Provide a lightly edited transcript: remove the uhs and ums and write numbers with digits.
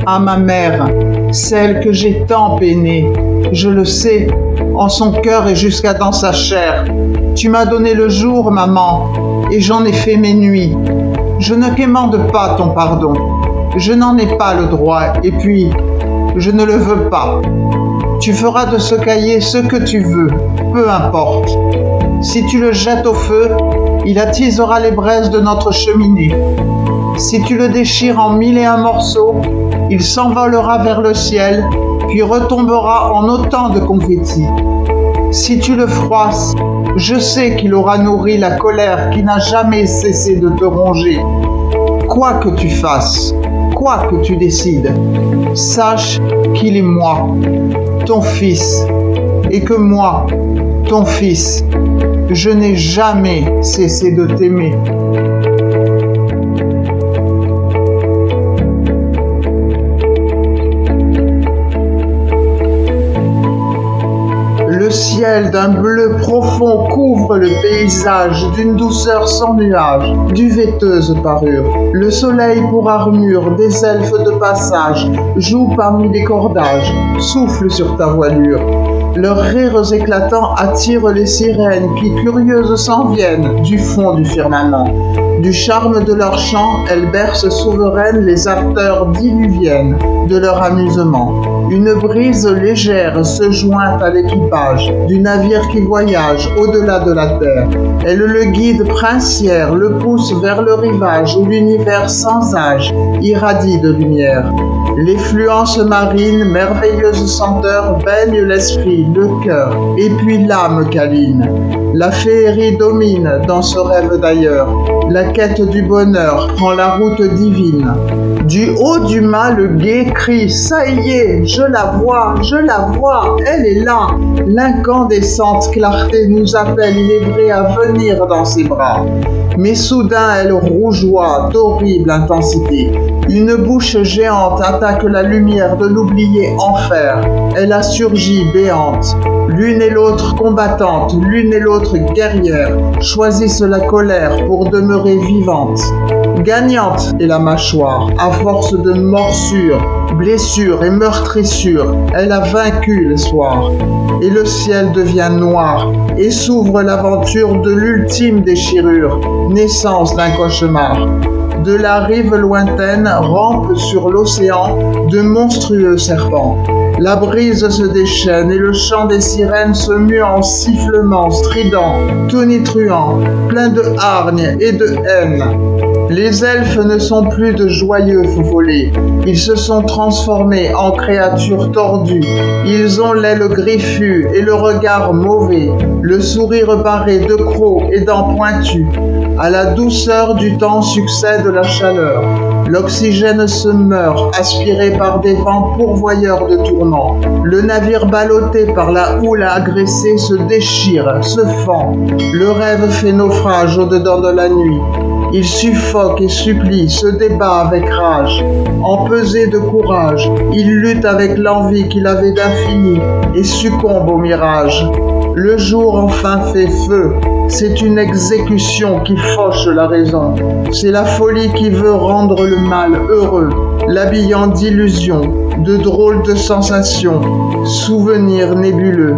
à ma mère, celle que j'ai tant peinée. Je le sais, en son cœur et jusqu'à dans sa chair. Tu m'as donné le jour, maman, et j'en ai fait mes nuits. Je ne quémande pas ton pardon. Je n'en ai pas le droit, et puis, je ne le veux pas. Tu feras de ce cahier ce que tu veux, peu importe. Si tu le jettes au feu, il attisera les braises de notre cheminée. Si tu le déchires en 1001 morceaux, il s'envolera vers le ciel, puis retombera en autant de confettis. Si tu le froisses, je sais qu'il aura nourri la colère qui n'a jamais cessé de te ronger. Quoi que tu fasses, quoi que tu décides, sache qu'il est moi, ton fils, et que moi, ton fils, je n'ai jamais cessé de t'aimer. Le ciel d'un bleu profond couvre le paysage d'une douceur sans nuage, duvetteuse parure. Le soleil pour armure des elfes de passage joue parmi les cordages, souffle sur ta voilure. Leurs rires éclatants attirent les sirènes qui, curieuses, s'en viennent du fond du firmament. Du charme de leur chant, elles bercent souveraines les ardeurs diluviennes de leur amusement. Une brise légère se joint à l'équipage du navire qui voyage au-delà de la terre. Elle le guide princière, le pousse vers le rivage où l'univers sans âge irradie de lumière. Les fluences marines, merveilleuses senteurs, baignent l'esprit, le cœur, et puis l'âme câline. La féerie domine dans ce rêve d'ailleurs. La quête du bonheur prend la route divine. Du haut du mât, le gai crie « Ça y est, je la vois, elle est là !» L'incandescente clarté nous appelle inébrée à venir dans ses bras. Mais soudain, elle rougeoie d'horrible intensité. Une bouche géante attaque la lumière de l'oublié enfer. Elle a surgi béante. L'une et l'autre combattantes, l'une et l'autre guerrières, choisissent la colère pour demeurer vivantes. Gagnante est la mâchoire, à force de morsures, blessures et meurtrissures, elle a vaincu le soir. Et le ciel devient noir, et s'ouvre l'aventure de l'ultime déchirure, naissance d'un cauchemar. De la rive lointaine rampent sur l'océan de monstrueux serpents. La brise se déchaîne et le chant des sirènes se mue en sifflements stridents, tonitruants, pleins de hargne et de haine. Les elfes ne sont plus de joyeux faux-volés. Ils se sont transformés en créatures tordues. Ils ont l'aile griffue et le regard mauvais, le sourire barré de crocs et dents pointues. À la douceur du temps succède la chaleur. L'oxygène se meurt, aspiré par des vents pourvoyeurs de tourments. Le navire ballotté par la houle agressée se déchire, se fend. Le rêve fait naufrage au-dedans de la nuit. Il suffoque et supplie, se débat avec rage. Empesé de courage, il lutte avec l'envie qu'il avait d'infini et succombe au mirage. Le jour enfin fait feu. C'est une exécution qui fauche la raison. C'est la folie qui veut rendre le mal heureux, l'habillant d'illusions, de drôles de sensations, souvenirs nébuleux.